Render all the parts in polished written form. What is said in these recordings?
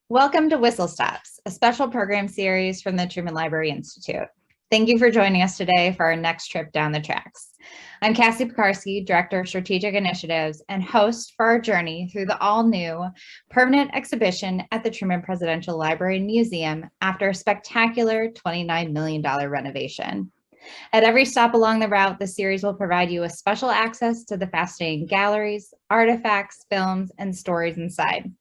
Welcome to Whistle Stops, a special program series from the Truman Library Institute. Thank you for joining us today for our next trip down the tracks. I'm Cassie Pekarsky, Director of Strategic Initiatives and host for our journey through the all-new permanent exhibition at the Truman Presidential Library and Museum after a spectacular $29 million renovation. At every stop along the route, the series will provide you with special access to the fascinating galleries, artifacts, films, and stories inside.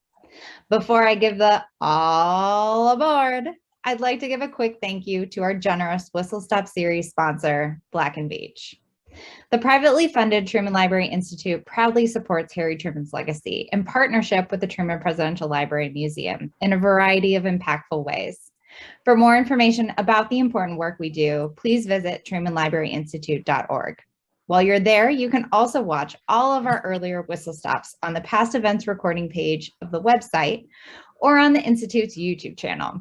Before I give the all aboard, I'd like to give a quick thank you to our generous Whistle Stop series sponsor, Black Veatch. The privately funded Truman Library Institute proudly supports Harry Truman's legacy in partnership with the Truman Presidential Library and Museum in a variety of impactful ways. For more information about the important work we do, please visit trumanlibraryinstitute.org. While you're there, you can also watch all of our earlier Whistle Stops on the past events recording page of the website or on the Institute's YouTube channel.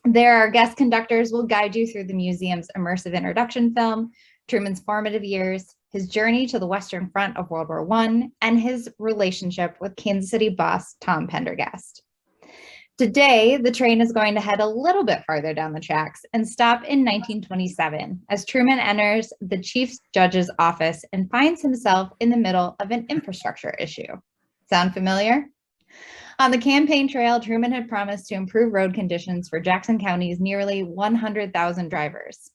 There, our guest conductors will guide you through the museum's immersive introduction film, Truman's formative years, his journey to the Western Front of World War I, and his relationship with Kansas City boss Tom Pendergast. Today, the train is going to head a little bit farther down the tracks and stop in 1927 as Truman enters the chief judge's office and finds himself in the middle of an infrastructure issue. Sound familiar? On the campaign trail, Truman had promised to improve road conditions for Jackson County's nearly 100,000 drivers.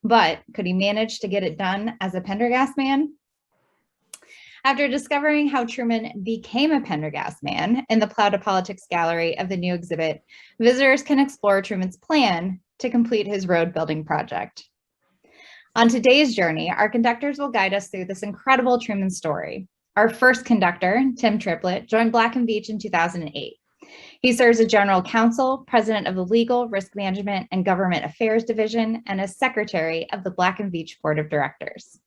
But could he manage to get it done as a Pendergast man? After discovering how Truman became a Pendergast man in the Plow to Politics gallery of the new exhibit, visitors can explore Truman's plan to complete his road building project. On today's journey, our conductors will guide us through this incredible Truman story. Our first conductor, Tim Triplett, joined Black Veatch in 2008. He serves as General Counsel, President of the Legal, Risk Management, and Government Affairs Division, and as Secretary of the Black Veatch Board of Directors.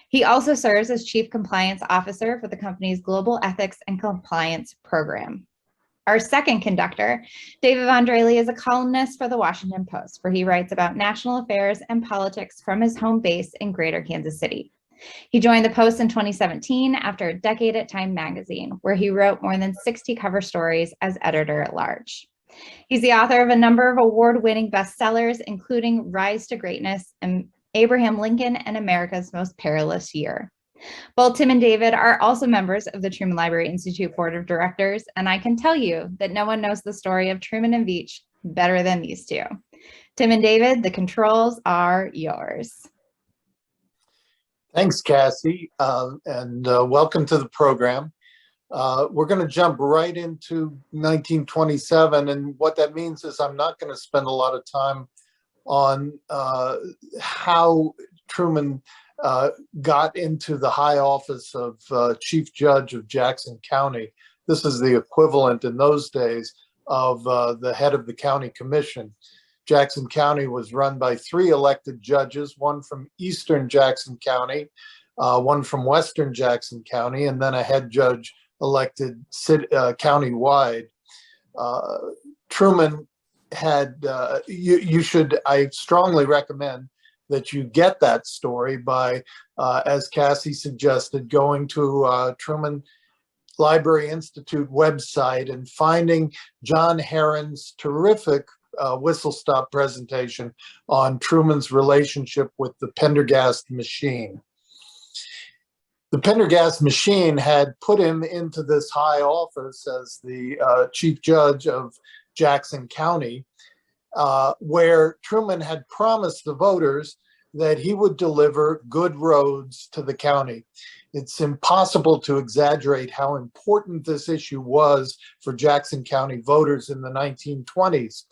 He also serves as Chief Compliance Officer for the company's Global Ethics and Compliance Program. Our second conductor, David Von Drehle, is a columnist for the Washington Post, where he writes about national affairs and politics from his home base in Greater Kansas City. He joined the Post in 2017 after a decade at Time magazine, where he wrote more than 60 cover stories as editor-at-large. He's the author of a number of award-winning bestsellers, including Rise to Greatness and Abraham Lincoln and America's Most Perilous Year. Both Tim and David are also members of the Truman Library Institute Board of Directors, and I can tell you that no one knows the story of Truman and Veatch better than these two. Tim and David, the controls are yours. Thanks, Cassie, and welcome to the program. We're going to jump right into 1927, and what that means is I'm not going to spend a lot of time on how Truman got into the high office of Chief Judge of Jackson County. This is the equivalent in those days of the head of the county commission. Jackson County was run by 3 elected judges, one from Eastern Jackson County, one from Western Jackson County, and then a head judge elected county-wide. Truman had, I strongly recommend that you get that story by, as Cassie suggested, going to Truman Library Institute website and finding John Herron's terrific whistle stop presentation on Truman's relationship with the Pendergast machine. The Pendergast machine had put him into this high office as the chief judge of Jackson County, where Truman had promised the voters that he would deliver good roads to the county. It's impossible to exaggerate how important this issue was for Jackson County voters in the 1920s.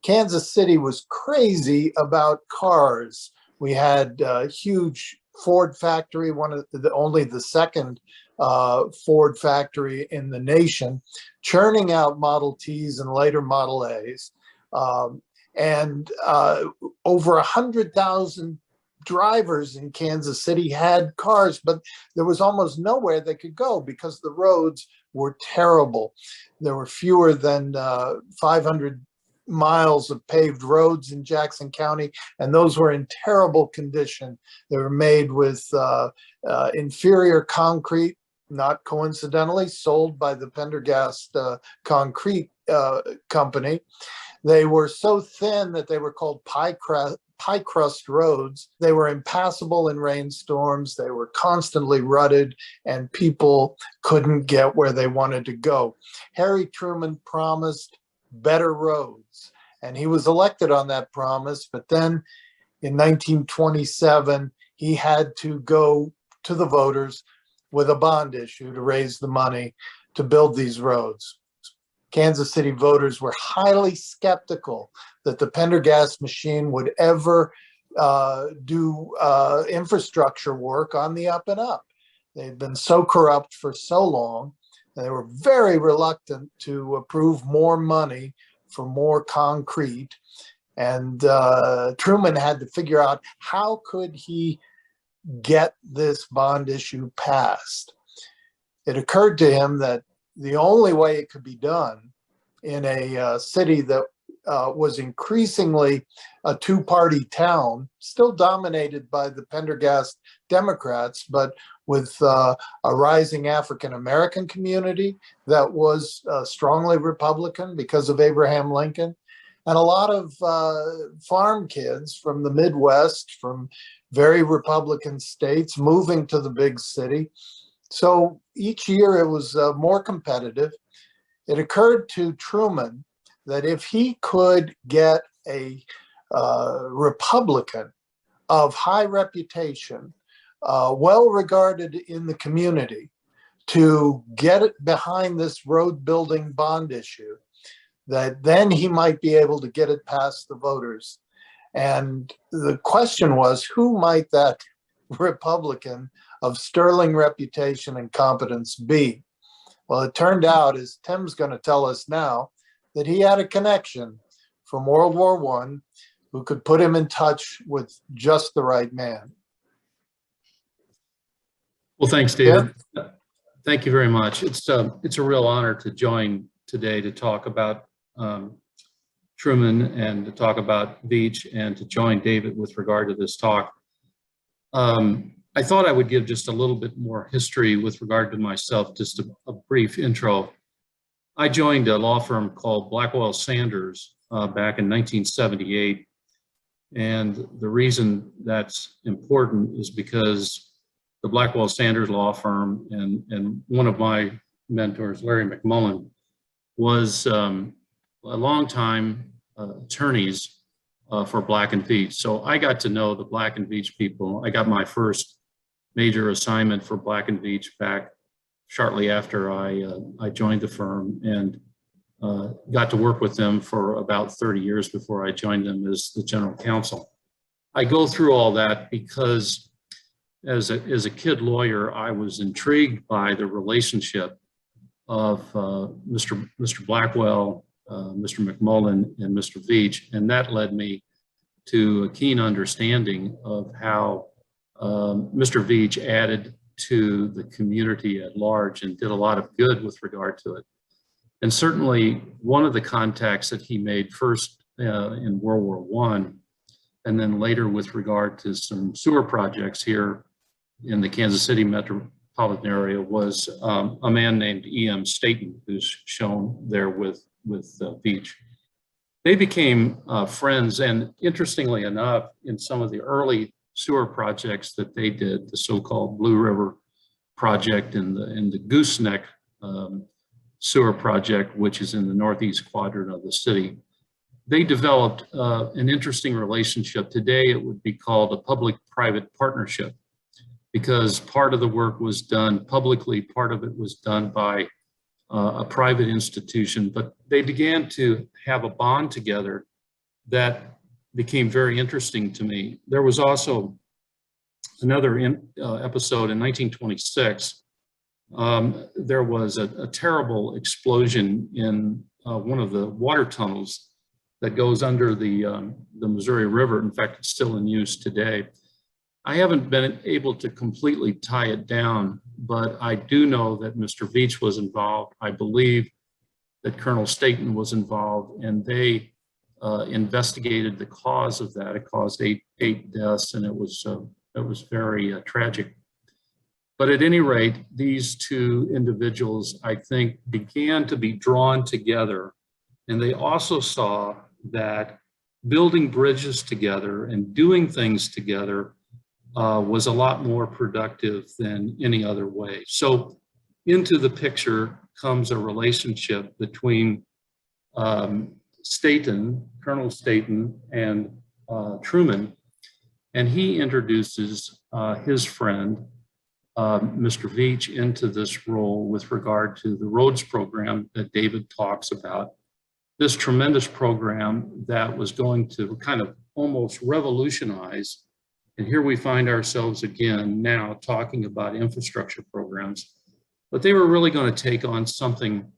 Kansas City was crazy about cars. We had a huge Ford factory, only the second Ford factory in the nation, churning out Model Ts and later Model As. Over 100,000 drivers in Kansas City had cars, but there was almost nowhere they could go because the roads were terrible. There were fewer than 500 miles of paved roads in Jackson County, and those were in terrible condition. They were made with inferior concrete, not coincidentally, sold by the Pendergast Concrete Company. They were so thin that they were called pie crust roads. They were impassable in rainstorms. They were constantly rutted, and people couldn't get where they wanted to go. Harry Truman promised better roads, and he was elected on that promise. But then in 1927, he had to go to the voters with a bond issue to raise the money to build these roads. Kansas City voters were highly skeptical that the Pendergast machine would ever do infrastructure work on the up and up. They'd been so corrupt for so long. They were very reluctant to approve more money for more concrete. And Truman had to figure out how could he get this bond issue passed. It occurred to him that the only way it could be done in a city that was increasingly a two-party town, still dominated by the Pendergast Democrats, but with a rising African-American community that was strongly Republican because of Abraham Lincoln, and a lot of farm kids from the Midwest, from very Republican states, moving to the big city. So each year it was more competitive. It occurred to Truman that if he could get a Republican of high reputation, well regarded in the community, to get it behind this road building bond issue, that then he might be able to get it past the voters. And the question was, who might that Republican of sterling reputation and competence be? Well, it turned out, as Tim's going to tell us now, that he had a connection from World War I who could put him in touch with just the right man. Well, thanks, David. Yeah. Thank you very much. It's a real honor to join today to talk about Truman and to talk about Veatch and to join David with regard to this talk. I thought I would give just a little bit more history with regard to myself, just a brief intro. I joined a law firm called Blackwell Sanders back in 1978. And the reason that's important is because the Blackwell Sanders law firm and one of my mentors, Larry McMullen, was a longtime attorneys for Black and Veatch. So I got to know the Black and Veatch people. I got my first major assignment for Black and Veatch back shortly after I joined the firm, and got to work with them for about 30 years before I joined them as the general counsel. I go through all that because as a kid lawyer, I was intrigued by the relationship of Mr. Blackwell, Mr. McMullen, and Mr. Veatch, and that led me to a keen understanding of how Mr. Veatch added to the community at large and did a lot of good with regard to it. And certainly one of the contacts that he made first in World War I, and then later with regard to some sewer projects here in the Kansas City metropolitan area, was a man named E.M. Staten, who's shown there with Veatch. They became friends, and interestingly enough, in some of the early sewer projects that they did, the so-called Blue River project and the Gooseneck sewer project, which is in the northeast quadrant of the city, they developed an interesting relationship. Today it would be called a public-private partnership, because part of the work was done publicly, part of it was done by a private institution, but they began to have a bond together that became very interesting to me. There was also another episode in 1926. There was a terrible explosion in one of the water tunnels that goes under the Missouri River. In fact, it's still in use today. I haven't been able to completely tie it down, but I do know that Mr. Veatch was involved. I believe that Colonel Staten was involved, and they investigated the cause of that. It caused eight deaths, and it was very tragic. But at any rate, these two individuals, I think, began to be drawn together. And they also saw that building bridges together and doing things together was a lot more productive than any other way. So into the picture comes a relationship between Staten, Colonel Staten, and Truman. And he introduces his friend, Mr. Veatch, into this role with regard to the Rhodes program that David talks about. This tremendous program that was going to kind of almost revolutionize. And here we find ourselves again now talking about infrastructure programs, but they were really going to take on something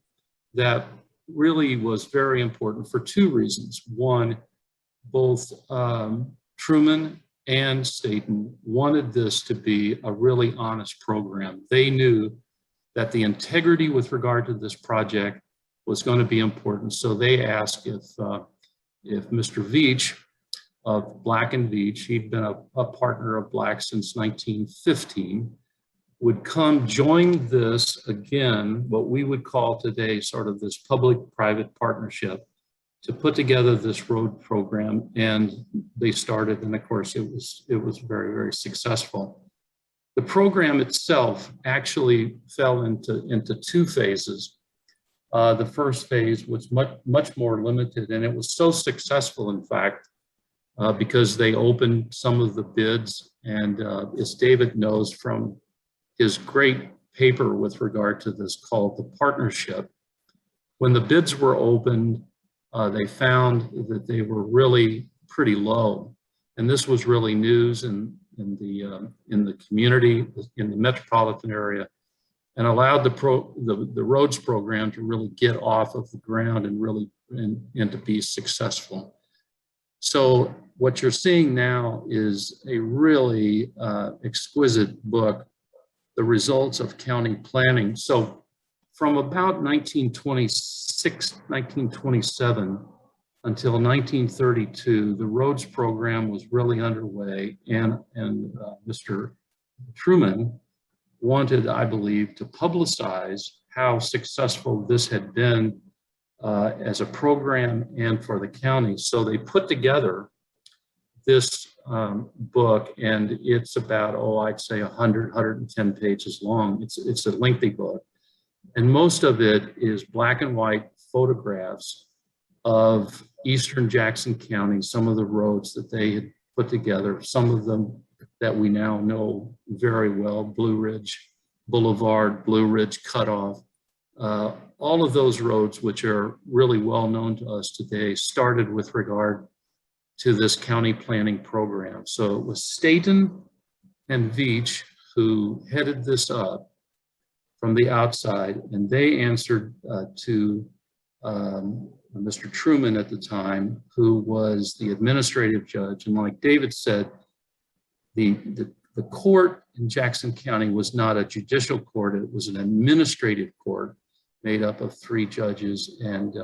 that really was very important for two reasons. One, both Truman and Staten wanted this to be a really honest program. They knew that the integrity with regard to this project was going to be important. So they asked if Mr. Veatch of Black and Veatch, he'd been a partner of Black since 1915, would come join this again, what we would call today sort of this public-private partnership to put together this road program. And they started, and of course it was very, very successful. The program itself actually fell into two phases. The first phase was much more limited, and it was so successful, in fact, because they opened some of the bids. And as David knows from his great paper with regard to this called The Partnership, when the bids were opened, they found that they were really pretty low. And this was really news in the community, in the metropolitan area, and allowed the roads program to really get off of the ground and really and to be successful. So what you're seeing now is a really exquisite book, The Results of County Planning. So from about 1926, 1927 until 1932, the roads program was really underway, and Mr. Truman wanted, I believe, to publicize how successful this had been as a program and for the county. So they put together this book, and it's about, I'd say 110 pages long. It's a lengthy book. And most of it is black and white photographs of Eastern Jackson County, some of the roads that they had put together, some of them that we now know very well: Blue Ridge Boulevard, Blue Ridge Cutoff. All of those roads, which are really well known to us today, started with regard to this county planning program. So it was Staten and Veatch who headed this up from the outside, and they answered to Mr. Truman at the time, who was the administrative judge. And like David said, the court in Jackson County was not a judicial court, it was an administrative court made up of 3 judges, and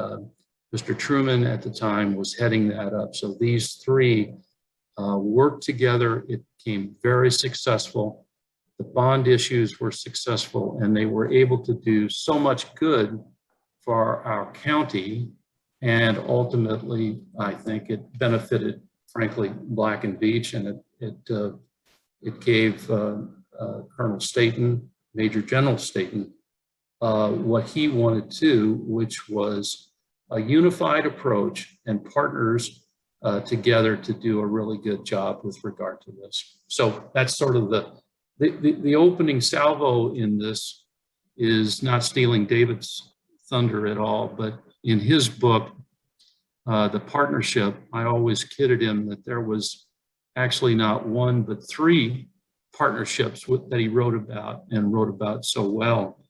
Mr. Truman at the time was heading that up. So these 3 worked together. It became very successful. The bond issues were successful, and they were able to do so much good for our county. And ultimately, I think it benefited, frankly, Black and Veatch, and it gave Colonel Staten, Major General Staten, what he wanted to, which was a unified approach and partners together to do a really good job with regard to this. So that's sort of the opening salvo in this is not stealing David's thunder at all, but in his book, The Partnership, I always kidded him that there was actually not 1, but 3 partnerships that he wrote about so well.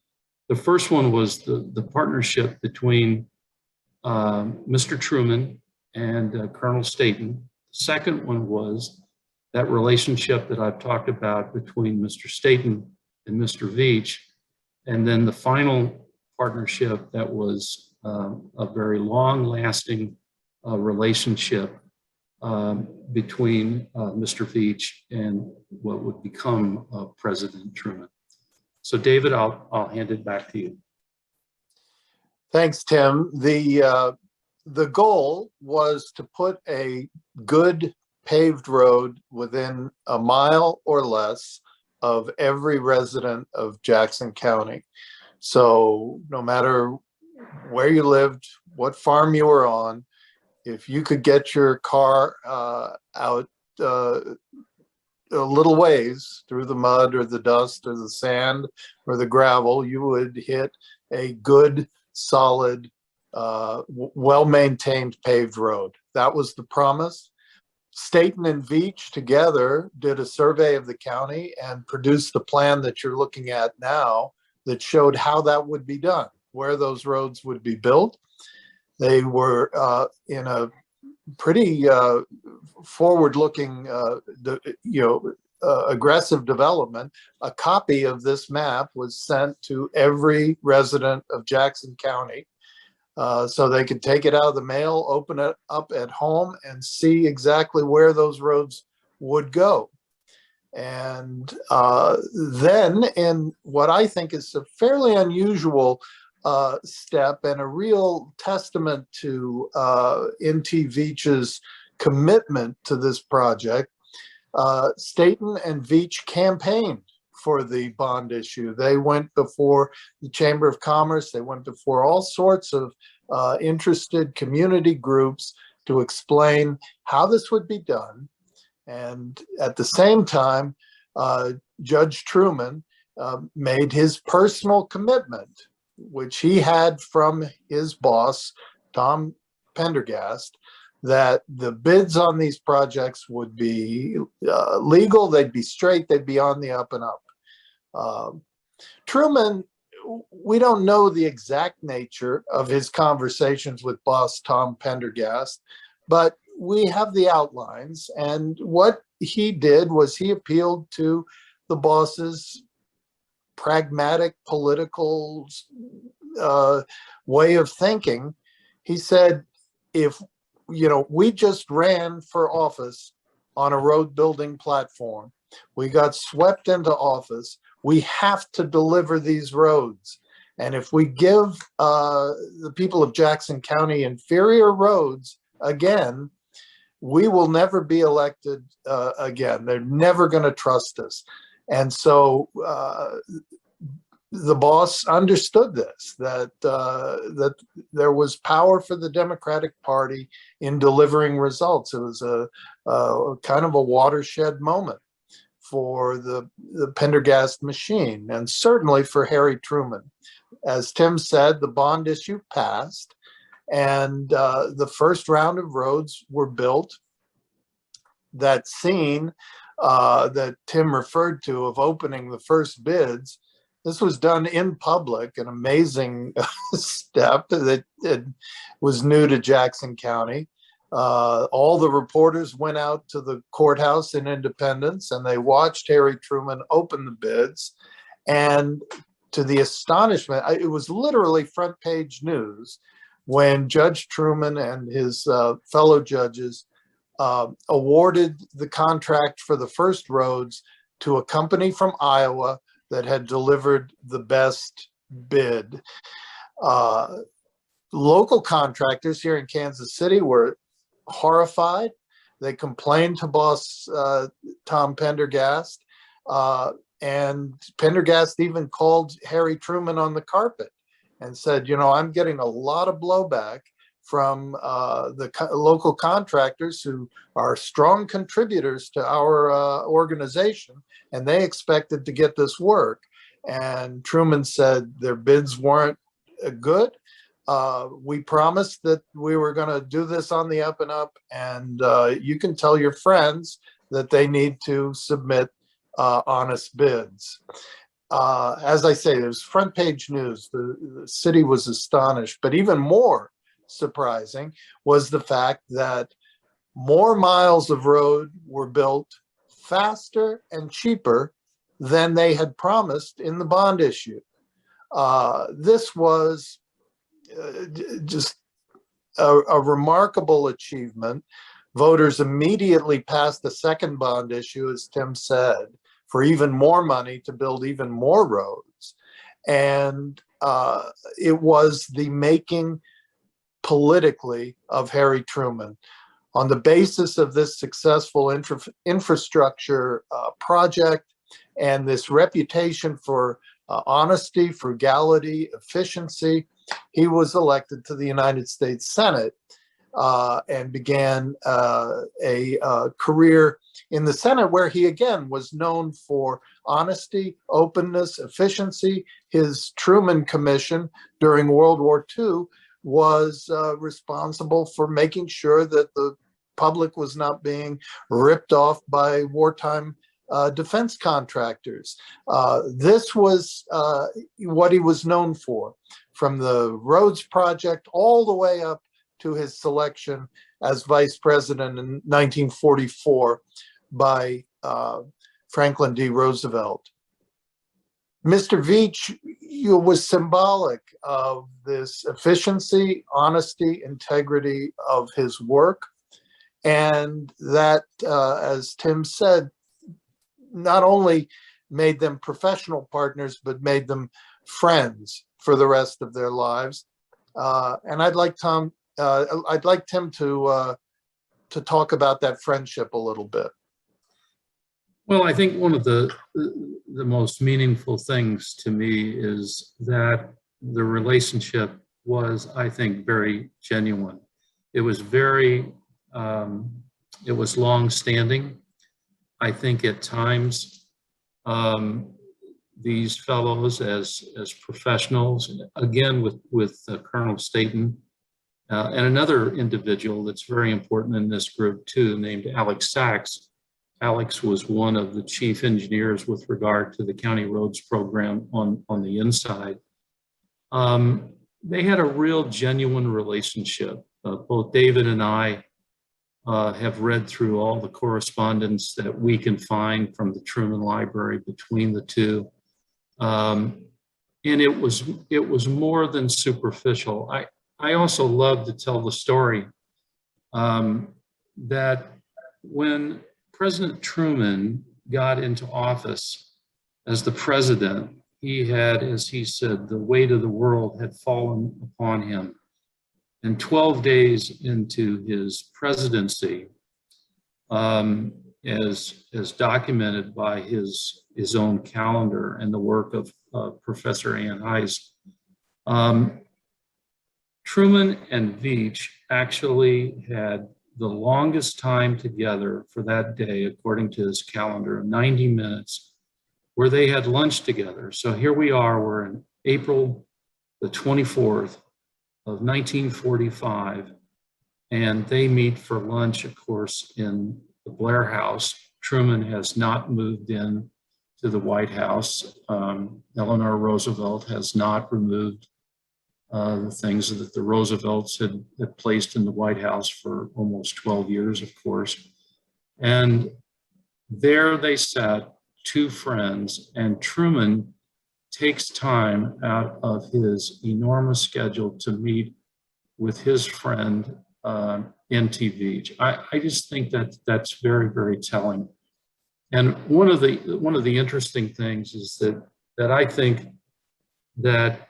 The first one was the partnership between Mr. Truman and Colonel Staten. The second one was that relationship that I've talked about between Mr. Staten and Mr. Veatch. And then the final partnership that was a very long-lasting relationship between Mr. Veatch and what would become President Truman. So David, I'll hand it back to you. Thanks, Tim. The goal was to put a good paved road within a mile or less of every resident of Jackson County. So no matter where you lived, what farm you were on, if you could get your car out a little ways through the mud or the dust or the sand or the gravel, you would hit a good, solid, well-maintained paved road. That was the promise. Staten and Veatch together did a survey of the county and produced the plan that you're looking at now that showed how that would be done, where those roads would be built. They were in a pretty forward-looking, aggressive development. A copy of this map was sent to every resident of Jackson County so they could take it out of the mail, open it up at home, and see exactly where those roads would go. And then, in what I think is a fairly unusual step and a real testament to N.T. Veatch's commitment to this project, Staten and Veatch campaigned for the bond issue. They went before the Chamber of Commerce. They went before all sorts of interested community groups to explain how this would be done. And at the same time, Judge Truman made his personal commitment, which he had from his boss, Tom Pendergast, that the bids on these projects would be legal, they'd be straight, they'd be on the up and up. Truman, we don't know the exact nature of his conversations with boss Tom Pendergast, but we have the outlines. And what he did was he appealed to the boss's pragmatic political way of thinking. He said, if we just ran for office on a road building platform, we got swept into office, we have to deliver these roads. And if we give the people of Jackson County inferior roads again, we will never be elected again. They're never going to trust us. And so the boss understood this, that there was power for the Democratic Party in delivering results. It was a kind of a watershed moment for the Pendergast machine, and certainly for Harry Truman. As Tim said, the bond issue passed, and the first round of roads were built. That scene that Tim referred to of opening the first bids, this was done in public, an amazing step that it was new to Jackson County. All the reporters went out to the courthouse in Independence and they watched Harry Truman open the bids. And to the astonishment, it was literally front page news when Judge Truman and his fellow judges awarded the contract for the first roads to a company from Iowa that had delivered the best bid. Local contractors here in Kansas City were horrified. They complained to boss Tom Pendergast, and Pendergast even called Harry Truman on the carpet and said, I'm getting a lot of blowback from the local contractors who are strong contributors to our organization, and they expected to get this work. And Truman said their bids weren't good. We promised that we were going to do this on the up and up, and you can tell your friends that they need to submit honest bids. As I say, there's front page news. The city was astonished, but even more surprising was the fact that more miles of road were built faster and cheaper than they had promised in the bond issue. This was just a remarkable achievement. Voters immediately passed the second bond issue, as Tim said, for even more money to build even more roads. and it was the making politically of Harry Truman. On the basis of this successful infrastructure project and this reputation for honesty, frugality, efficiency, he was elected to the United States Senate and began a career in the Senate, where he again was known for honesty, openness, efficiency. His Truman Commission during World War II was responsible for making sure that the public was not being ripped off by wartime defense contractors. This was what he was known for, from the Rhodes Project all the way up to his selection as vice president in 1944 by Franklin D. Roosevelt. Mr. Veatch was symbolic of this efficiency, honesty, integrity of his work. And that, as Tim said, not only made them professional partners, but made them friends for the rest of their lives. And I'd like Tim to talk about that friendship a little bit. Well, I think one of the most meaningful things to me is that the relationship was, I think, very genuine. It was very, it was long-standing. I think at times these fellows, as professionals, again with Colonel Staton and another individual that's very important in this group too, named Alex Sachs. Alex was one of the chief engineers with regard to the county roads program on the inside. They had a real genuine relationship. Both David and I have read through all the correspondence that we can find from the Truman Library between the two. And it was more than superficial. I also love to tell the story that when President Truman got into office as the president, he had, as he said, the weight of the world had fallen upon him. And 12 days into his presidency, as documented by his own calendar and the work of Professor Ann Heist, Truman and Veatch actually had the longest time together for that day, according to his calendar, 90 minutes, where they had lunch together. So here we are, we're in April the 24th of 1945, and they meet for lunch, of course, in the Blair House. Truman has not moved in to the White House. Eleanor Roosevelt has not removed the things that the Roosevelts had placed in the White House for almost 12 years, of course. And there they sat, two friends, and Truman takes time out of his enormous schedule to meet with his friend, N.T. Veatch. I just think that that's very, very telling. And one of the interesting things is that I think that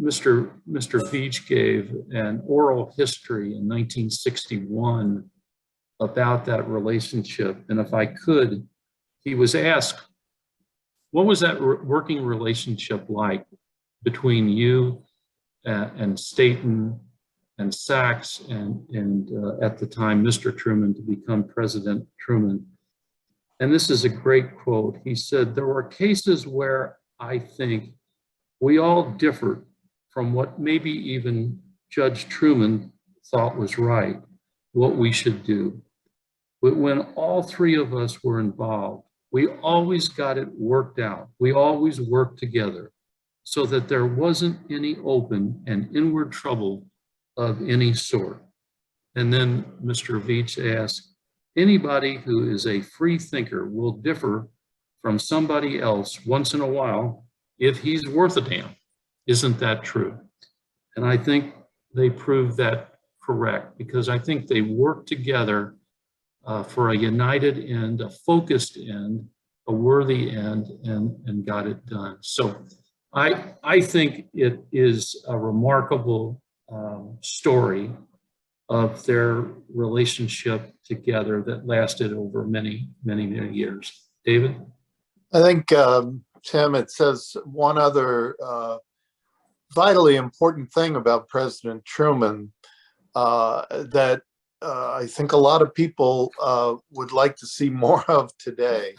Mr. Veatch gave an oral history in 1961 about that relationship. And if I could, he was asked, what was that working relationship like between you and Staton and Sachs and at the time, Mr. Truman, to become President Truman? And this is a great quote. He said, "There were cases where I think we all differed from what maybe even Judge Truman thought was right, what we should do. But when all three of us were involved, we always got it worked out. We always worked together so that there wasn't any open and inward trouble of any sort." And then Mr. Veatch asked, "Anybody who is a free thinker will differ from somebody else once in a while if he's worth a damn. Isn't that true?" And I think they proved that correct, because I think they worked together for a united end, a focused end, a worthy end, and got it done. So I think it is a remarkable story of their relationship together that lasted over many, many, many years. David? I think, Tim, it says one other vitally important thing about President Truman that I think a lot of people would like to see more of today.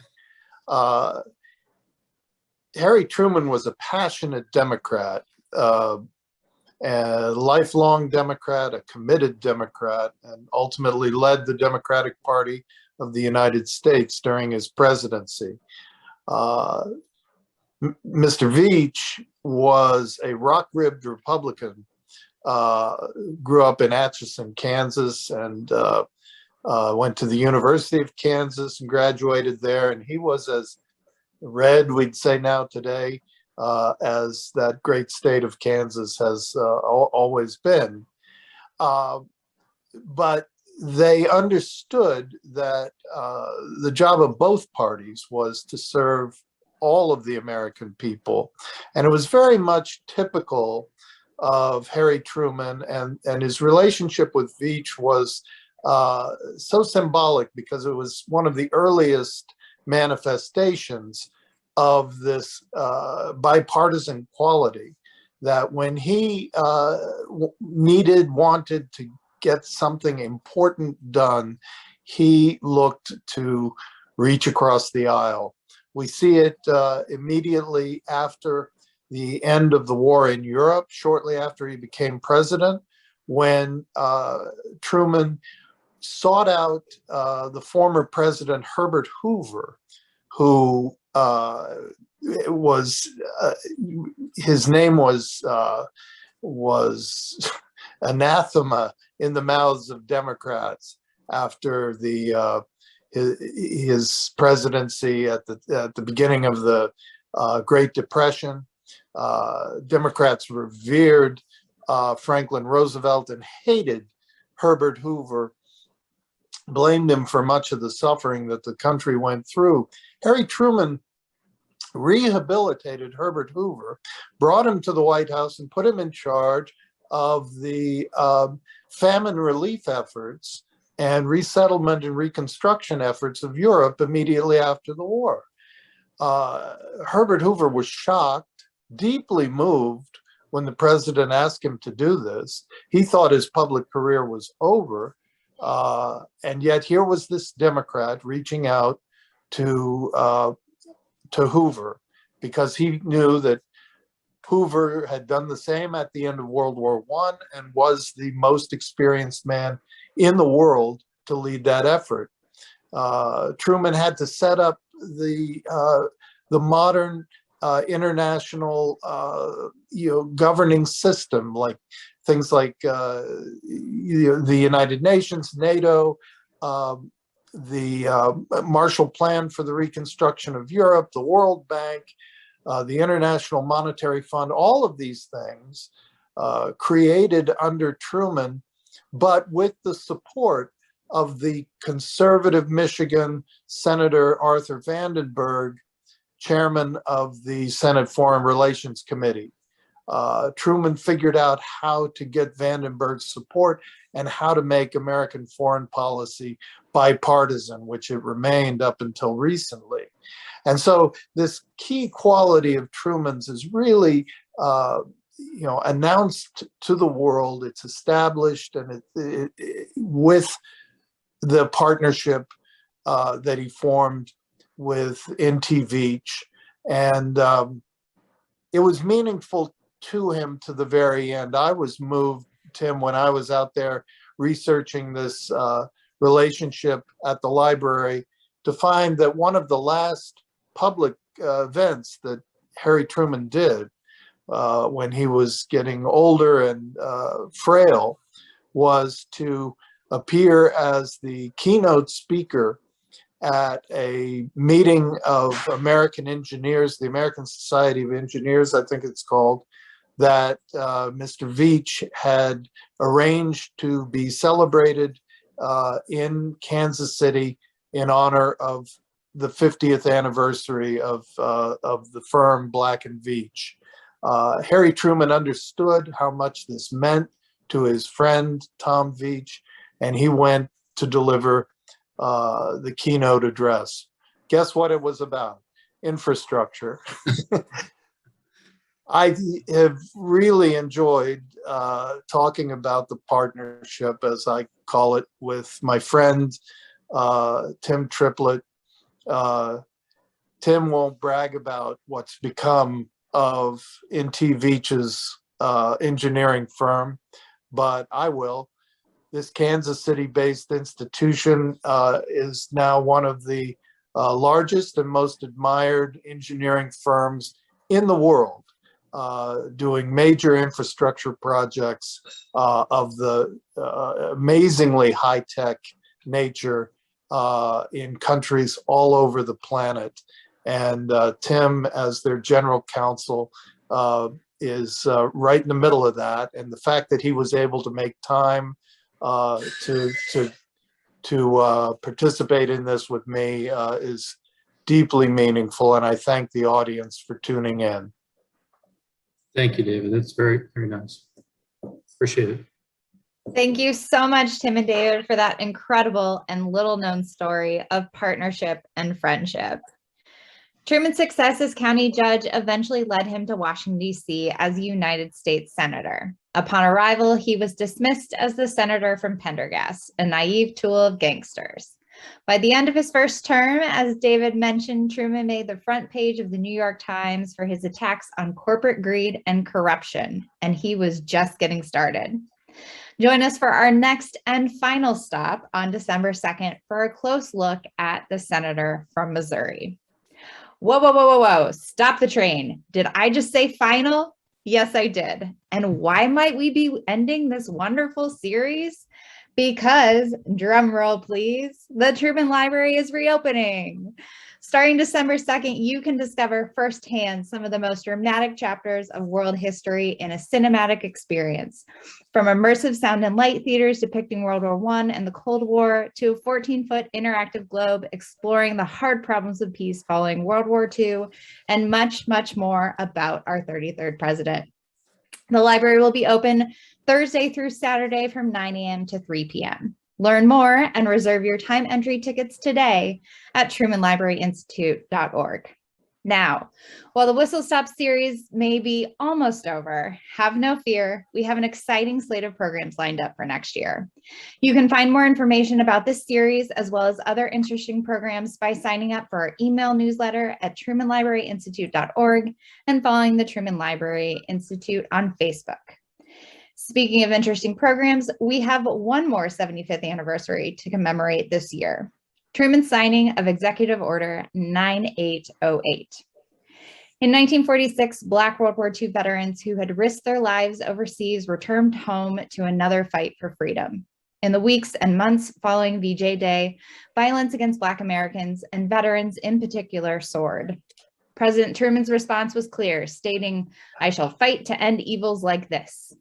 Harry Truman was a passionate Democrat, a lifelong Democrat, a committed Democrat, and ultimately led the Democratic Party of the United States during his presidency. Mr. Veatch was a rock-ribbed Republican, grew up in Acheson, Kansas, and went to the University of Kansas and graduated there. And he was as red, we'd say now today, as that great state of Kansas has always been. But they understood that the job of both parties was to serve all of the American people. And it was very much typical of Harry Truman, and his relationship with Veatch was so symbolic because it was one of the earliest manifestations of this bipartisan quality, that when he wanted to get something important done, he looked to reach across the aisle. We see it immediately after the end of the war in Europe, shortly after he became president, when Truman sought out the former President Herbert Hoover, who his name was anathema in the mouths of Democrats after his presidency at the beginning of the Great Depression. Democrats revered Franklin Roosevelt and hated Herbert Hoover, blamed him for much of the suffering that the country went through. Harry Truman rehabilitated Herbert Hoover, brought him to the White House, and put him in charge of the famine relief efforts and resettlement and reconstruction efforts of Europe immediately after the war. Herbert Hoover was shocked, deeply moved when the president asked him to do this. He thought his public career was over. And yet here was this Democrat reaching out to Hoover, because he knew that Hoover had done the same at the end of World War I and was the most experienced man in the world to lead that effort. Truman had to set up the modern international governing system, like things like the United Nations, NATO, the Marshall Plan for the Reconstruction of Europe, the World Bank, the International Monetary Fund. All of these things created under Truman, but with the support of the conservative Michigan Senator Arthur Vandenberg, chairman of the Senate Foreign Relations Committee. Truman figured out how to get Vandenberg's support and how to make American foreign policy bipartisan, which it remained up until recently. And so this key quality of Truman's is really announced to the world. It's established, and with the partnership that he formed with N.T. Veatch. And it was meaningful to him to the very end. I was moved, Tim, when I was out there researching this relationship at the library, to find that one of the last public events that Harry Truman did when he was getting older and frail was to appear as the keynote speaker at a meeting of American engineers, the American Society of Engineers, I think it's called, that Mr. Veatch had arranged to be celebrated in Kansas City in honor of the 50th anniversary of the firm Black and Veatch. Harry Truman understood how much this meant to his friend, Tom Veatch, and he went to deliver the keynote address. Guess what it was about? Infrastructure. I have really enjoyed talking about the partnership, as I call it, with my friend, Tim Triplett. Tim won't brag about what's become of N.T. Veatch's engineering firm, but I will. This Kansas City-based institution is now one of the largest and most admired engineering firms in the world, doing major infrastructure projects of the amazingly high-tech nature in countries all over the planet. And Tim, as their general counsel, is right in the middle of that. And the fact that he was able to make time to participate in this with me is deeply meaningful. And I thank the audience for tuning in. Thank you, David. That's very, very nice. Appreciate it. Thank you so much, Tim and David, for that incredible and little known story of partnership and friendship. Truman's success as county judge eventually led him to Washington, D.C. as a United States Senator. Upon arrival, he was dismissed as the senator from Pendergast, a naive tool of gangsters. By the end of his first term, as David mentioned, Truman made the front page of the New York Times for his attacks on corporate greed and corruption, and he was just getting started. Join us for our next and final stop on December 2nd for a close look at the senator from Missouri. Whoa, whoa, whoa, whoa, whoa, stop the train. Did I just say final? Yes, I did. And why might we be ending this wonderful series? Because, drum roll please, the Truman Library is reopening. Starting December 2nd, you can discover firsthand some of the most dramatic chapters of world history in a cinematic experience. From immersive sound and light theaters depicting World War I and the Cold War, to a 14-foot interactive globe exploring the hard problems of peace following World War II, and much, much more about our 33rd president. The library will be open Thursday through Saturday from 9 a.m. to 3 p.m. Learn more and reserve your time entry tickets today at TrumanLibraryInstitute.org. Now, while the Whistle Stop series may be almost over, have no fear, we have an exciting slate of programs lined up for next year. You can find more information about this series as well as other interesting programs by signing up for our email newsletter at TrumanLibraryInstitute.org and following the Truman Library Institute on Facebook. Speaking of interesting programs, we have one more 75th anniversary to commemorate this year. Truman's signing of Executive Order 9808. In 1946, Black World War II veterans who had risked their lives overseas returned home to another fight for freedom. In the weeks and months following VJ Day, violence against Black Americans and veterans in particular soared. President Truman's response was clear, stating, "I shall fight to end evils like this."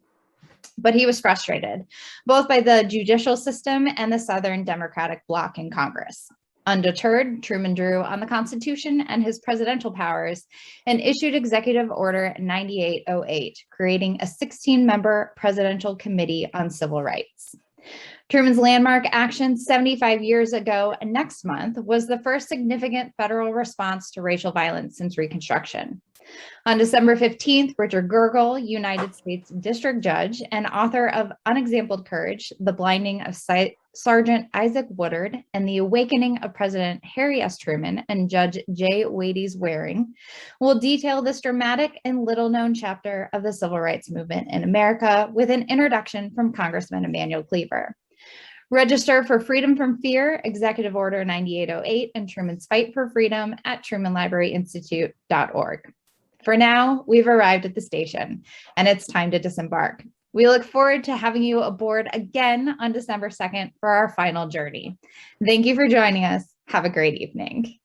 But he was frustrated, both by the judicial system and the Southern Democratic bloc in Congress. Undeterred, Truman drew on the Constitution and his presidential powers and issued Executive Order 9808, creating a 16-member presidential committee on civil rights. Truman's landmark action 75 years ago and next month was the first significant federal response to racial violence since Reconstruction. On December 15th, Richard Gergel, United States District Judge and author of Unexampled Courage, The Blinding of Sergeant Isaac Woodard, and The Awakening of President Harry S. Truman and Judge J. Wades Waring, will detail this dramatic and little-known chapter of the civil rights movement in America with an introduction from Congressman Emanuel Cleaver. Register for Freedom from Fear, Executive Order 9808, and Truman's Fight for Freedom at TrumanLibraryInstitute.org. For now, we've arrived at the station, and it's time to disembark. We look forward to having you aboard again on December 2nd for our final journey. Thank you for joining us. Have a great evening.